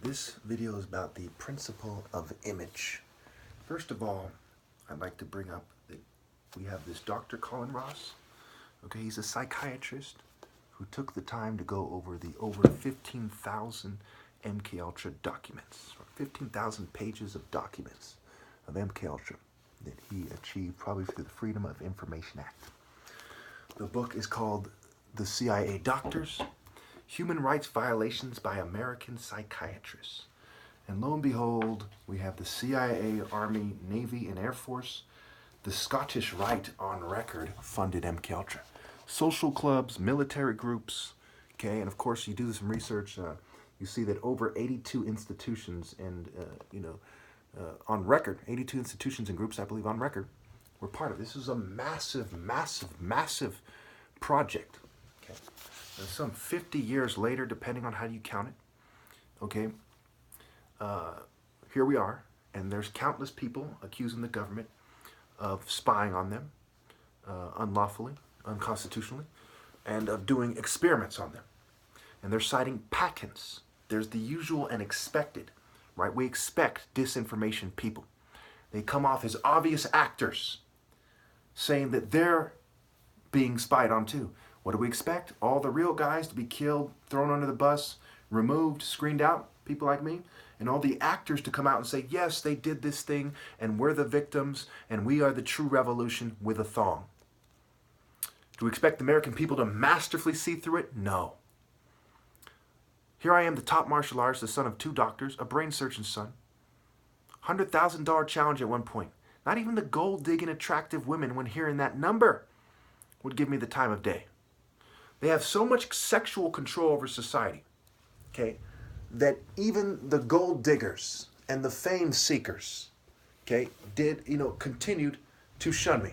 This video is about the principle of image. First of all, I'd like to bring up that we have this Dr. Colin Ross. Okay, he's a psychiatrist who took the time to go over the over 15,000 MKUltra documents, 15,000 pages of documents of MKUltra that he achieved probably through the Freedom of Information Act. The book is called The CIA Doctors, Human Rights Violations by American Psychiatrists. And lo and behold, we have the CIA, Army, Navy, and Air Force. The Scottish Rite on record funded MKUltra. Social clubs, military groups, okay, and of course you do some research, you see that over 82 institutions and, on record, 82 institutions and groups, I believe, on record, were part of it. This is a massive, massive, massive project, okay. And some 50 years later, depending on how you count it, okay, here we are, and there's countless people accusing the government of spying on them unlawfully, unconstitutionally, and of doing experiments on them. And they're citing patents. There's the usual and expected, right? We expect disinformation people. They come off as obvious actors, saying that they're being spied on too. What do we expect? All the real guys to be killed, thrown under the bus, removed, screened out, people like me, and all the actors to come out and say, yes, they did this thing, and we're the victims, and we are the true revolution with a thong. Do we expect the American people to masterfully see through it? No. Here I am, the top martial artist, the son of 2 doctors, a brain surgeon's son. $100,000 challenge at one point. Not even the gold-digging attractive women, when hearing that number, would give me the time of day. They have so much sexual control over society, okay, that even the gold diggers and the fame seekers, okay, continued to shun me.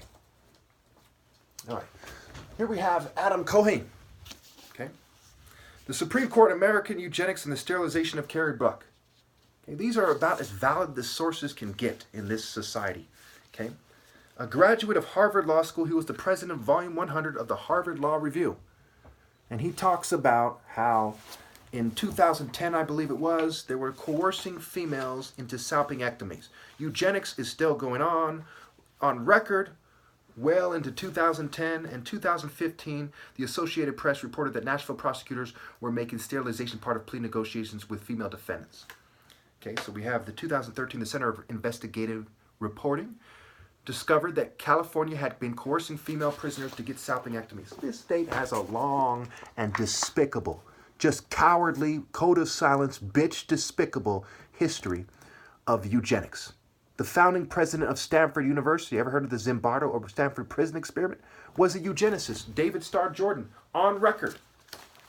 All right. Here we have Adam Cohen, okay? The Supreme Court, American Eugenics and the Sterilization of Carrie Buck. Okay, these are about as valid as sources can get in this society, okay? A graduate of Harvard Law School, he was the president of Volume 100 of the Harvard Law Review. And he talks about how in 2010, I believe it was, they were coercing females into salpingectomies. Eugenics is still going on record. Well into 2010 and 2015, the Associated Press reported that Nashville prosecutors were making sterilization part of plea negotiations with female defendants. Okay, so we have the 2013, the Center of Investigative Reporting discovered that California had been coercing female prisoners to get salpingectomies. This state has a long and despicable, just cowardly, code of silence, bitch despicable history of eugenics. The founding president of Stanford University, ever heard of the Zimbardo or Stanford prison experiment? Was a eugenicist, David Starr Jordan, on record.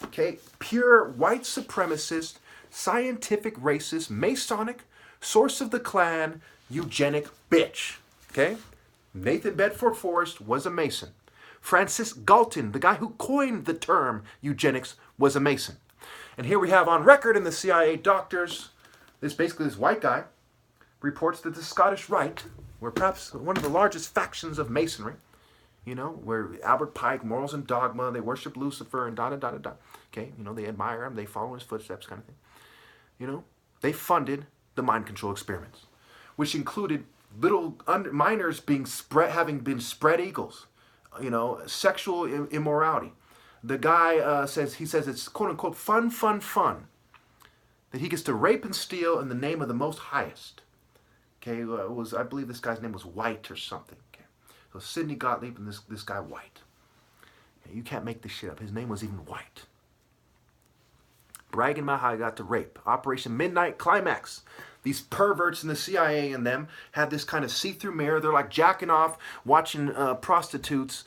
Okay, pure white supremacist, scientific racist, Masonic, source of the Klan, eugenic bitch. Okay, Nathan Bedford Forrest was a Mason. Francis Galton, the guy who coined the term eugenics, was a Mason. And here we have on record in the CIA Doctors, this white guy, reports that the Scottish Rite were perhaps one of the largest factions of Masonry, where Albert Pike, morals and dogma, they worship Lucifer and da-da-da-da-da. Okay, they admire him, they follow his footsteps kind of thing. They funded the mind control experiments, which included little minors having been spread eagles, sexual immorality. The guy says it's quote-unquote fun, that he gets to rape and steal in the name of the Most Highest. Okay, I believe this guy's name was White or something. Okay, so Sidney Gottlieb and this guy White. Okay, you can't make this shit up. His name was even White. Bragging about how he got to rape. Operation Midnight Climax. These perverts in the CIA and them had this kind of see-through mirror. They're like jacking off, watching prostitutes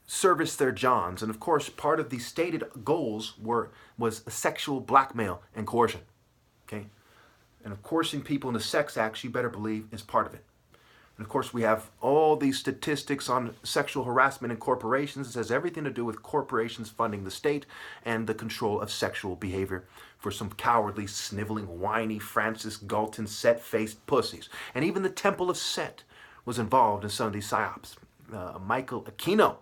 service their johns. And of course, part of the stated goals was sexual blackmail and coercion. Okay. And of course, people in the sex acts, you better believe, is part of it. And of course, we have all these statistics on sexual harassment in corporations. It has everything to do with corporations funding the state and the control of sexual behavior for some cowardly, sniveling, whiny, Francis Galton, set-faced pussies. And even the Temple of Set was involved in some of these psyops. Michael Aquino,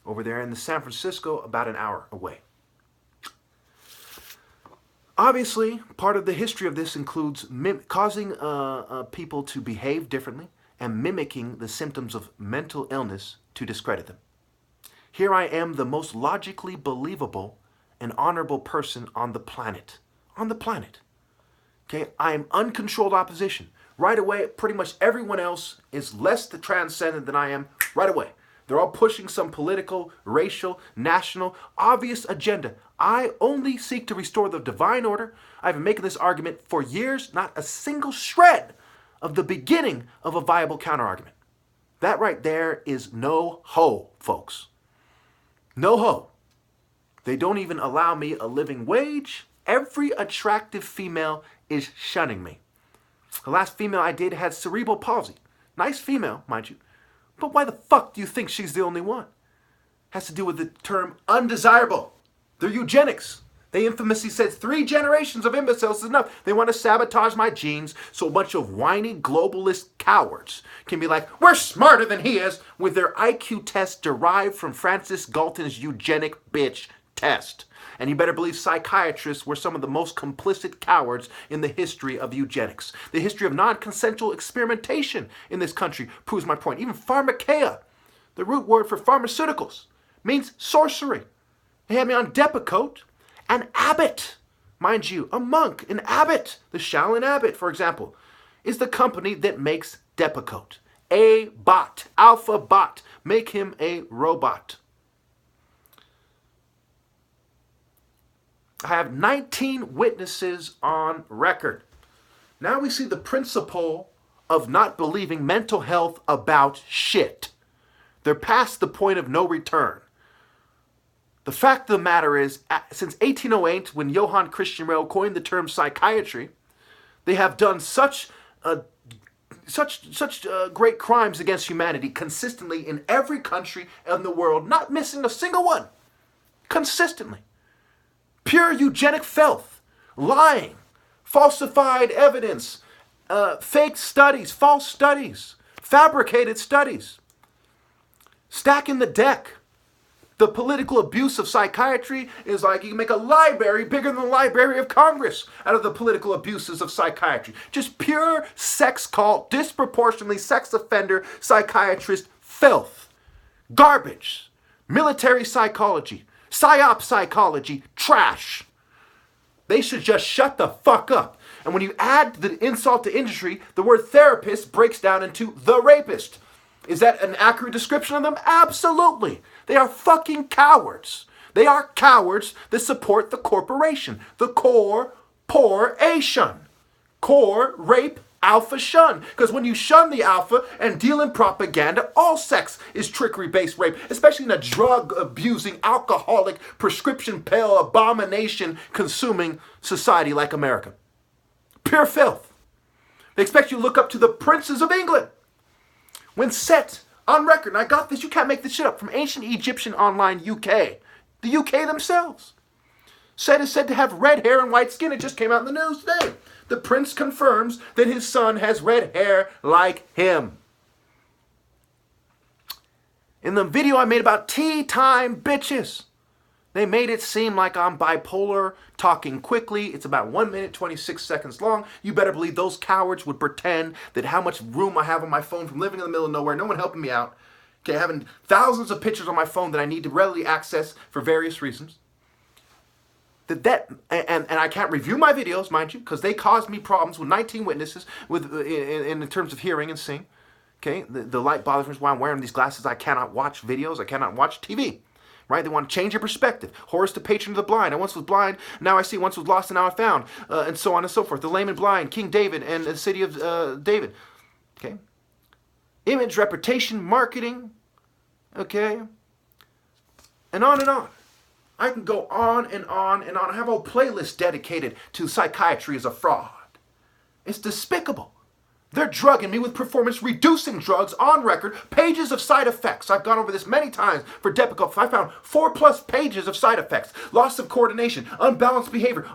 over there in San Francisco, about an hour away. Obviously, part of the history of this includes causing people to behave differently and mimicking the symptoms of mental illness to discredit them. Here I am, the most logically believable and honorable person on the planet. On the planet. Okay, I am uncontrolled opposition. Right away, pretty much everyone else is less transcendent than I am right away. They're all pushing some political, racial, national, obvious agenda. I only seek to restore the divine order. I've been making this argument for years, not a single shred of the beginning of a viable counterargument. That right there is no ho, folks. No ho. They don't even allow me a living wage. Every attractive female is shunning me. The last female I dated had cerebral palsy. Nice female, mind you. But why the fuck do you think she's the only one? Has to do with the term undesirable. They're eugenics. They infamously said 3 generations of imbeciles is enough. They want to sabotage my genes so a bunch of whiny globalist cowards can be like, we're smarter than he is, with their IQ test derived from Francis Galton's eugenic bitch test. And you better believe psychiatrists were some of the most complicit cowards in the history of eugenics. The history of non-consensual experimentation in this country proves my point. Even pharmakeia, the root word for pharmaceuticals, means sorcery. They had me on Depakote. An abbot, mind you, a monk, an abbot, the Shaolin Abbot, for example, is the company that makes Depakote. A bot, alpha bot, make him a robot. I have 19 witnesses on record. Now we see the principle of not believing mental health about shit. They're past the point of no return. The fact of the matter is, since 1808, when Johann Christian Rell coined the term psychiatry, they have done such great crimes against humanity consistently in every country in the world, not missing a single one. Consistently. Pure eugenic filth, lying, falsified evidence, fake studies, false studies, fabricated studies, stacking the deck. The political abuse of psychiatry is like you can make a library bigger than the Library of Congress out of the political abuses of psychiatry. Just pure sex cult, disproportionately sex offender, psychiatrist filth. Garbage. Military psychology. Psyop psychology. Trash. They should just shut the fuck up. And when you add the insult to injury, the word therapist breaks down into the rapist. Is that an accurate description of them? Absolutely. They are fucking cowards. They are cowards that support the corporation. The corporation. Core, rape, alpha, shun. Because when you shun the alpha and deal in propaganda, all sex is trickery-based rape, especially in a drug-abusing, alcoholic, prescription pill, abomination-consuming society like America. Pure filth. They expect you to look up to the princes of England. When set on record, and I got this, you can't make this shit up, from ancient Egyptian online UK, the UK themselves. Set is said to have red hair and white skin. It just came out in the news today. The prince confirms that his son has red hair like him. In the video I made about tea time bitches, they made it seem like I'm bipolar, talking quickly. It's about 1 minute, 26 seconds long. You better believe those cowards would pretend that how much room I have on my phone from living in the middle of nowhere, no one helping me out, okay, having thousands of pictures on my phone that I need to readily access for various reasons. And I can't review my videos, mind you, because they caused me problems with 19 witnesses in terms of hearing and seeing. Okay, the light bothers me while I'm wearing these glasses. I cannot watch videos. I cannot watch TV. Right? They want to change your perspective. Horace, the patron of the blind. I once was blind, now I see. Once was lost, and now I found. And so on and so forth. The lame and blind, King David, and the city of David. Okay? Image, reputation, marketing. Okay? And on and on. I can go on and on and on. I have a whole playlist dedicated to psychiatry as a fraud. It's despicable. They're drugging me with performance-reducing drugs on record, pages of side effects. I've gone over this many times for Depakote. I found 4+ pages of side effects. Loss of coordination, unbalanced behavior,